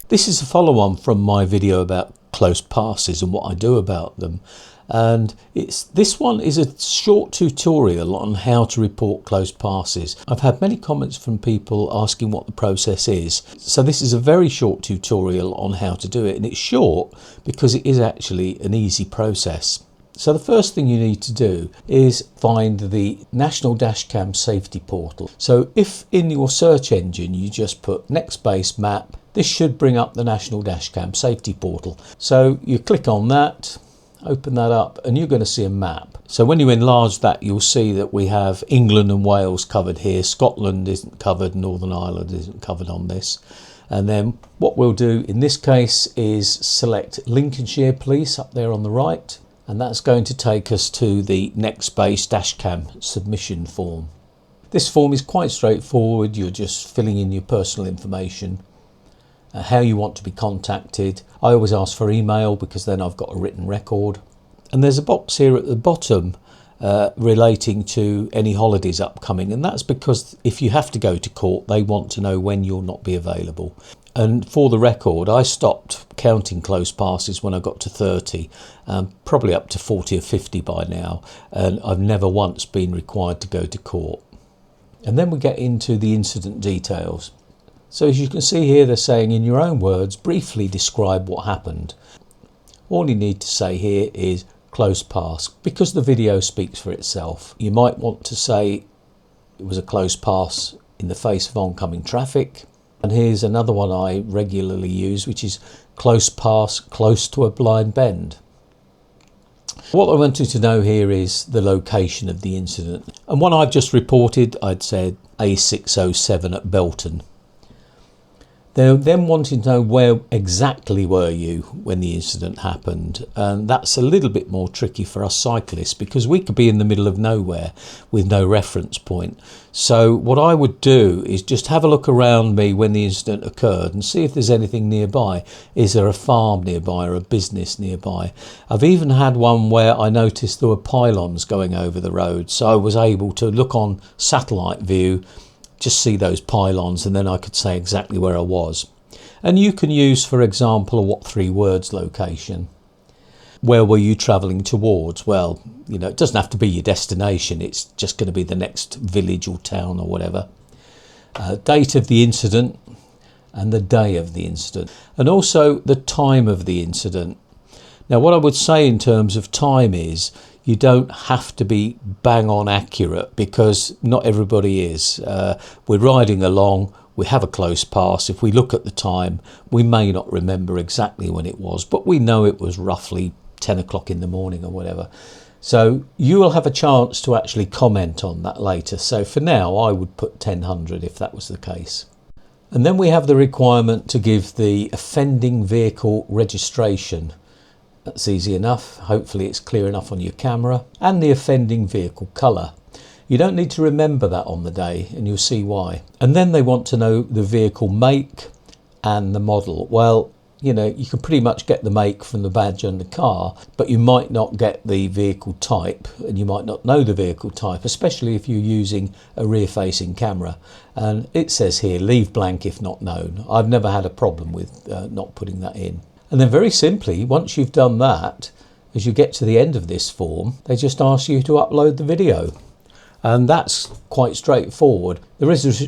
This is a follow-on from my video about close passes and what I do about them. And this one is a short tutorial on how to report close passes. I've had many comments from people asking what the process is. So this is a very short tutorial on how to do it, and it's short because it is actually an easy process. So the first thing you need to do is find the National Dashcam Safety Portal. So if in your search engine you just put next base map, this should bring up the National Dashcam Safety Portal. So you click on that, open that up, and you're going to see a map. So when you enlarge that, you'll see that we have England and Wales covered here. Scotland isn't covered, Northern Ireland isn't covered on this. And then what we'll do in this case is select Lincolnshire Police up there on the right. And that's going to take us to the next base dashcam submission form. This form is quite straightforward. You're just filling in your personal information, how you want to be contacted. I always ask for email because then I've got a written record. And there's a box here at the bottom relating to any holidays upcoming, and that's because if you have to go to court, they want to know when you'll not be available. And for the record, I stopped counting close passes when I got to 30, probably up to 40 or 50 by now, and I've never once been required to go to court. And then we get into the incident details. So as you can see here, they're saying, in your own words, briefly describe what happened. All you need to say here is close pass, because the video speaks for itself. You might want to say it was a close pass in the face of oncoming traffic. And here's another one I regularly use, which is close pass close to a blind bend. What I wanted to know here is the location of the incident. And one I've just reported, I'd said A607 at Belton. They're then wanting to know where exactly were you when the incident happened, and that's a little bit more tricky for us cyclists because we could be in the middle of nowhere with no reference point. So what I would do is just have a look around me when the incident occurred and see if there's anything nearby. Is there a farm nearby or a business nearby? I've even had one where I noticed there were pylons going over the road, so I was able to look on satellite view, just see those pylons, and then I could say exactly where I was. And you can use, for example, a what 3 words location. Where were you travelling towards? Well, you know, it doesn't have to be your destination. It's just going to be the next village or town or whatever. Date of the incident and the day of the incident, and also the time of the incident. Now, what I would say in terms of time is you don't have to be bang on accurate because not everybody is. We're riding along, we have a close pass. If we look at the time, we may not remember exactly when it was, but we know it was roughly 10 o'clock in the morning or whatever. So you will have a chance to actually comment on that later. So for now, I would put 1000 if that was the case. And then we have the requirement to give the offending vehicle registration. That's easy enough. Hopefully it's clear enough on your camera. And the offending vehicle colour. You don't need to remember that on the day, and you'll see why. And then they want to know the vehicle make and the model. Well, you know, you can pretty much get the make from the badge on the car, but you might not get the vehicle type, and you might not know the vehicle type, especially if you're using a rear-facing camera. And it says here, leave blank if not known. I've never had a problem with not putting that in. And then very simply, once you've done that, as you get to the end of this form, they just ask you to upload the video. And that's quite straightforward. There is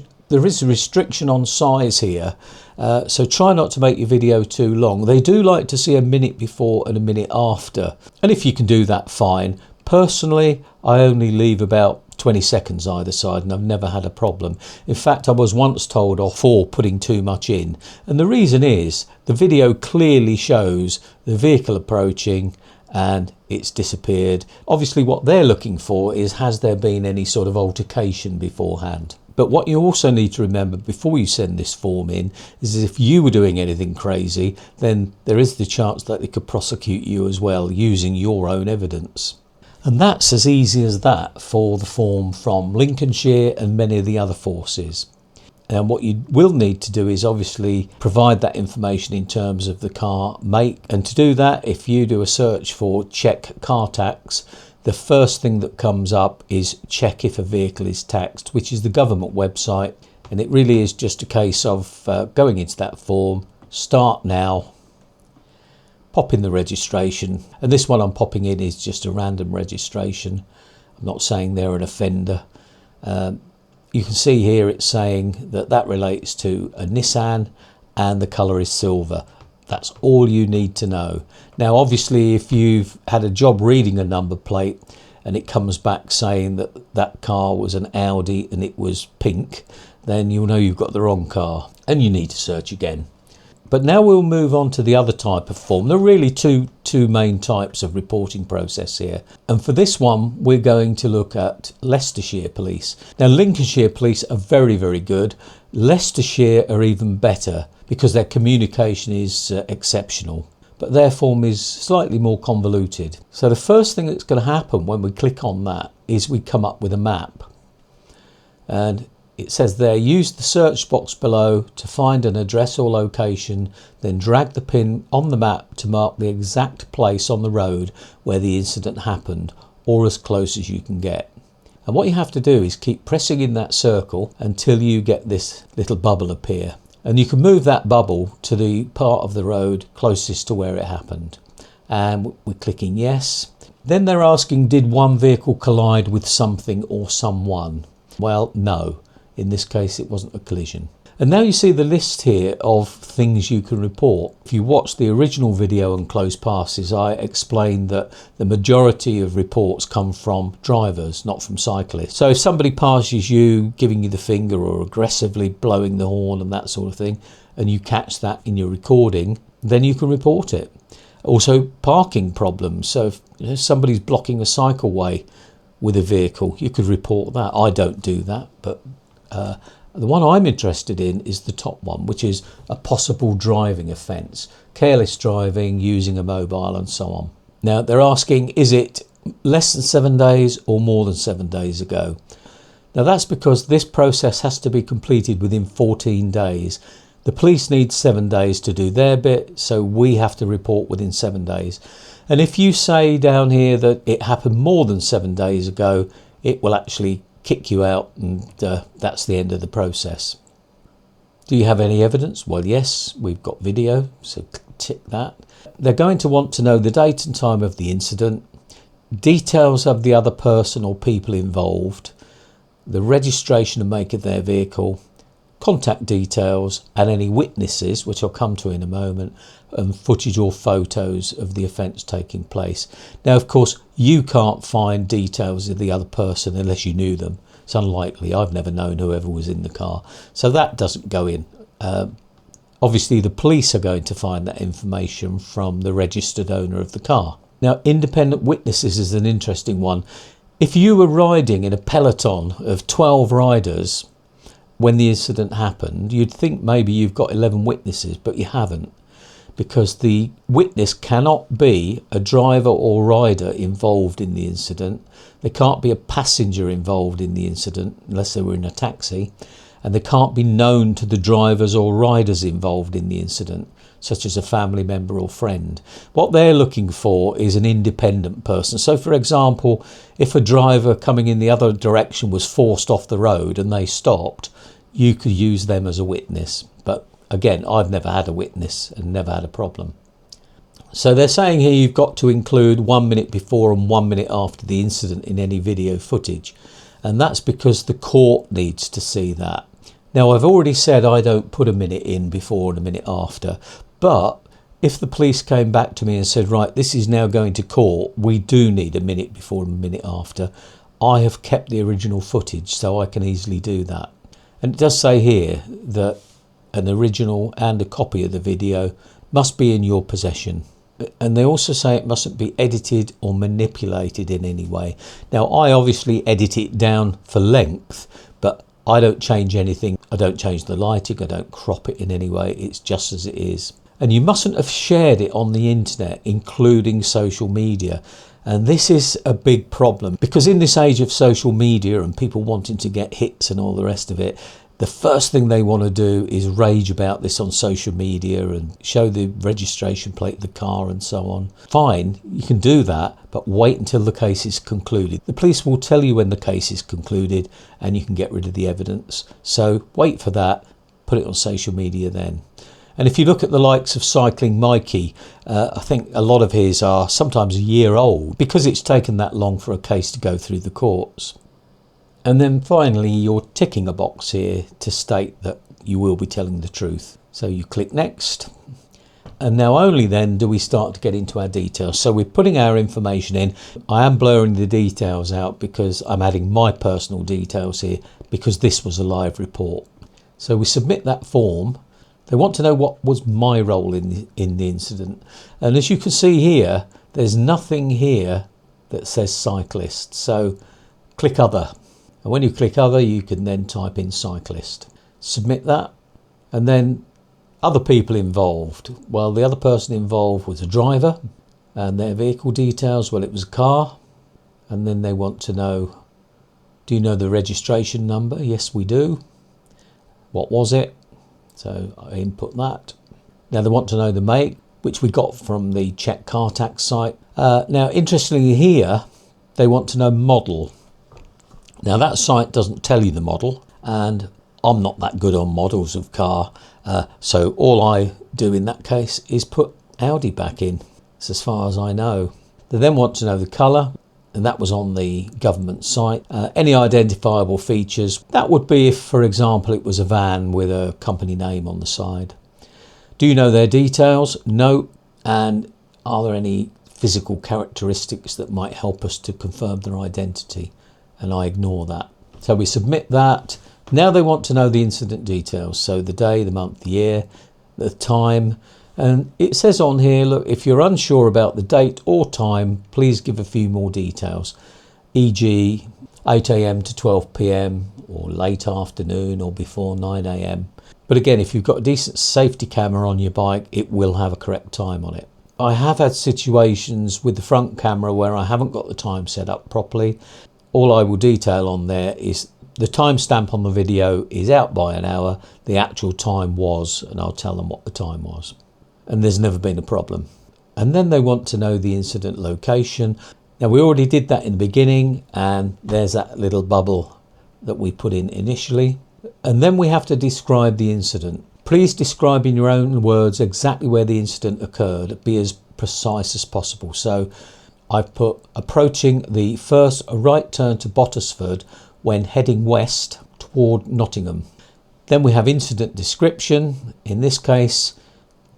a restriction on size here, so try not to make your video too long. They do like to see a minute before and a minute after. And if you can do that, fine. Personally, I only leave about 20 seconds either side, and I've never had a problem. In fact, I was once told off for putting too much in, and the reason is the video clearly shows the vehicle approaching and it's disappeared. Obviously what they're looking for is, has there been any sort of altercation beforehand? But what you also need to remember before you send this form in is if you were doing anything crazy, then there is the chance that they could prosecute you as well using your own evidence. And that's as easy as that for the form from Lincolnshire and many of the other forces. And what you will need to do is obviously provide that information in terms of the car make. And to do that, if you do a search for check car tax, the first thing that comes up is check if a vehicle is taxed, which is the government website. And it really is just a case of going into that form, start now, pop in the registration, and this one I'm popping in is just a random registration. I'm not saying they're an offender. You can see here it's saying that that relates to a Nissan and the colour is silver. That's all you need to know. Now obviously if you've had a job reading a number plate and it comes back saying that that car was an Audi and it was pink, then you'll know you've got the wrong car and you need to search again. But now we'll move on to the other type of form. There are really two main types of reporting process here. And for this one, we're going to look at Leicestershire Police. Now, Lincolnshire Police are very, very good. Leicestershire are even better because their communication is exceptional. But their form is slightly more convoluted. So the first thing that's going to happen when we click on that is we come up with a map. And it says there, use the search box below to find an address or location, then drag the pin on the map to mark the exact place on the road where the incident happened, or as close as you can get. And what you have to do is keep pressing in that circle until you get this little bubble appear. And you can move that bubble to the part of the road closest to where it happened. And we're clicking yes. Then they're asking, did one vehicle collide with something or someone? Well, no. In this case, it wasn't a collision. And now you see the list here of things you can report. If you watch the original video on close passes, I explained that the majority of reports come from drivers, not from cyclists. So if somebody passes you, giving you the finger or aggressively blowing the horn and that sort of thing, and you catch that in your recording, then you can report it. Also, parking problems. So if somebody's blocking a cycleway with a vehicle, you could report that. I don't do that, but the one I'm interested in is the top one, which is a possible driving offence, careless driving, using a mobile and so on. Now they're asking, is it less than 7 days or more than 7 days ago? Now that's because this process has to be completed within 14 days. The police need 7 days to do their bit, so we have to report within 7 days. And if you say down here that it happened more than 7 days ago, it will actually kick you out, and that's the end of the process. Do you have any evidence? Well, yes, we've got video, so tick that. They're going to want to know the date and time of the incident, details of the other person or people involved, the registration and make of their vehicle, contact details, and any witnesses, which I'll come to in a moment, and footage or photos of the offence taking place. Now, of course, you can't find details of the other person unless you knew them. It's unlikely. I've never known whoever was in the car. So that doesn't go in. Obviously, the police are going to find that information from the registered owner of the car. Now, independent witnesses is an interesting one. If you were riding in a peloton of 12 riders when the incident happened, you'd think maybe you've got 11 witnesses, but you haven't, because the witness cannot be a driver or rider involved in the incident. There can't be a passenger involved in the incident unless they were in a taxi, and they can't be known to the drivers or riders involved in the incident, such as a family member or friend. What they're looking for is an independent person. So for example, if a driver coming in the other direction was forced off the road and they stopped, you could use them as a witness. But again, I've never had a witness and never had a problem. So they're saying here you've got to include 1 minute before and 1 minute after the incident in any video footage. And that's because the court needs to see that. Now, I've already said I don't put a minute in before and a minute after, but if the police came back to me and said, right, this is now going to court, we do need a minute before and a minute after, I have kept the original footage, so I can easily do that. And it does say here that an original and a copy of the video must be in your possession. And they also say it mustn't be edited or manipulated in any way. Now, I obviously edit it down for length, but I don't change anything. I don't change the lighting. I don't crop it in any way. It's just as it is. And you mustn't have shared it on the internet, including social media. And this is a big problem, because in this age of social media and people wanting to get hits and all the rest of it, the first thing they want to do is rage about this on social media and show the registration plate of the car and so on. Fine, you can do that, but wait until the case is concluded. The police will tell you when the case is concluded and you can get rid of the evidence. So wait for that, put it on social media then. And if you look at the likes of Cycling Mikey, I think a lot of his are sometimes a year old because it's taken that long for a case to go through the courts. And then finally, you're ticking a box here to state that you will be telling the truth. So you click next. And now only then do we start to get into our details. So we're putting our information in. I am blurring the details out because I'm adding my personal details here because this was a live report. So we submit that form. They want to know what was my role in the incident. And as you can see here, there's nothing here that says cyclist. So click other. And when you click other, you can then type in cyclist. Submit that. And then other people involved. Well, the other person involved was a driver, and their vehicle details, well, it was a car. And then they want to know, do you know the registration number? Yes, we do. What was it? So I input that. Now they want to know the make, which we got from the Czech car tax site. Now, interestingly here, they want to know model. Now that site doesn't tell you the model, and I'm not that good on models of car. So all I do in that case is put Audi back in. It's as far as I know. They then want to know the colour, and that was on the government site. Any identifiable features, that would be if, for example, it was a van with a company name on the side. Do you know their details? No. And are there any physical characteristics that might help us to confirm their identity? And I ignore that. So we submit that. Now they want to know the incident details. So the day, the month, the year, the time. And it says on here, look, if you're unsure about the date or time, please give a few more details. E.g. 8 a.m. to 12 p.m. or late afternoon or before 9 a.m. But again, if you've got a decent safety camera on your bike, it will have a correct time on it. I have had situations with the front camera where I haven't got the time set up properly. All I will detail on there is the timestamp on the video is out by an hour. The actual time was, and I'll tell them what the time was. And there's never been a problem. And then they want to know the incident location. Now we already did that in the beginning, and there's that little bubble that we put in initially. And then we have to describe the incident. Please describe in your own words exactly where the incident occurred. Be as precise as possible. So I've put approaching the first right turn to Bottisford when heading west toward Nottingham. Then we have incident description. In this case,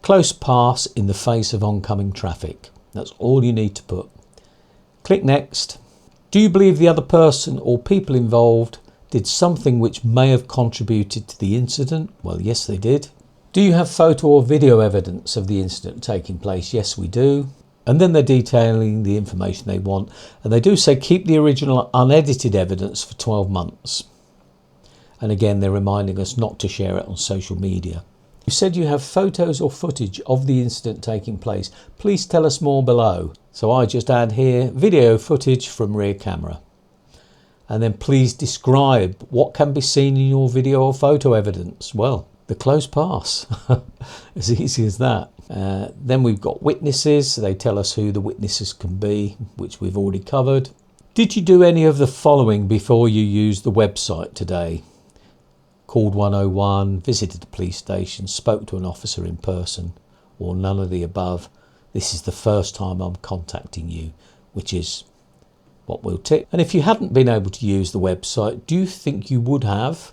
close pass in the face of oncoming traffic. That's all you need to put. Click next. Do you believe the other person or people involved did something which may have contributed to the incident? Well, yes, they did. Do you have photo or video evidence of the incident taking place? Yes, we do. And then they're detailing the information they want. And they do say keep the original unedited evidence for 12 months. And again, they're reminding us not to share it on social media. You said you have photos or footage of the incident taking place. Please tell us more below. So I just add here video footage from rear camera. And then please describe what can be seen in your video or photo evidence. Well, the close pass. As easy as that. Then we've got witnesses. They tell us who the witnesses can be, which we've already covered. Did you do any of the following before you used the website today? Called 101, visited the police station, spoke to an officer in person, or none of the above. This is the first time I'm contacting you, which is what we'll tick. And if you hadn't been able to use the website, do you think you would have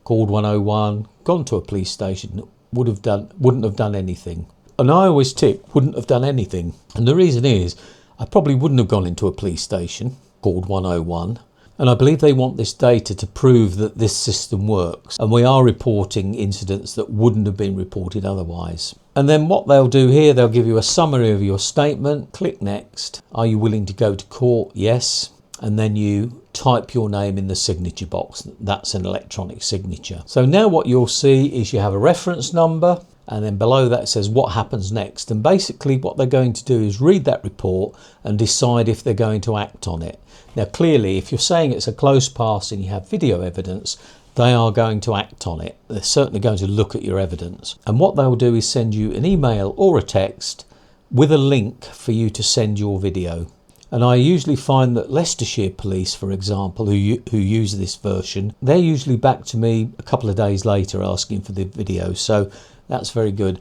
called 101, gone to a police station, wouldn't have done anything? And I always tick wouldn't have done anything. And the reason is I probably wouldn't have gone into a police station, called 101. And I believe they want this data to prove that this system works. And we are reporting incidents that wouldn't have been reported otherwise. And then what they'll do here, they'll give you a summary of your statement. Click next. Are you willing to go to court? Yes. And then you type your name in the signature box. That's an electronic signature. So now what you'll see is you have a reference number. And then below that it says what happens next. And basically what they're going to do is read that report and decide if they're going to act on it. Now clearly, if you're saying it's a close pass and you have video evidence, they are going to act on it. They're certainly going to look at your evidence. And what they'll do is send you an email or a text with a link for you to send your video. And I usually find that Leicestershire Police, for example, who use this version, they're usually back to me a couple of days later asking for the video, so that's very good.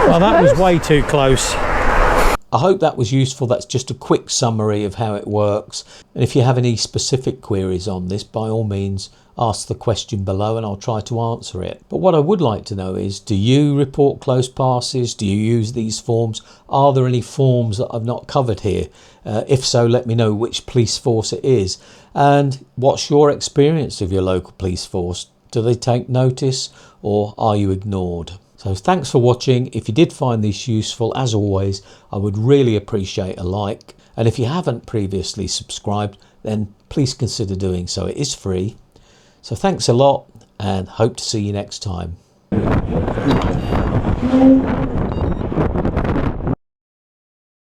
Well, that was way too close. I hope that was useful. That's just a quick summary of how it works. And if you have any specific queries on this, by all means, ask the question below and I'll try to answer it. But what I would like to know is, do you report close passes? Do you use these forms? Are there any forms that I've not covered here? If so, let me know which police force it is. And what's your experience of your local police force? Do they take notice or are you ignored? So thanks for watching. If you did find this useful, as always, I would really appreciate a like. And if you haven't previously subscribed, then please consider doing so. It is free. So thanks a lot and hope to see you next time.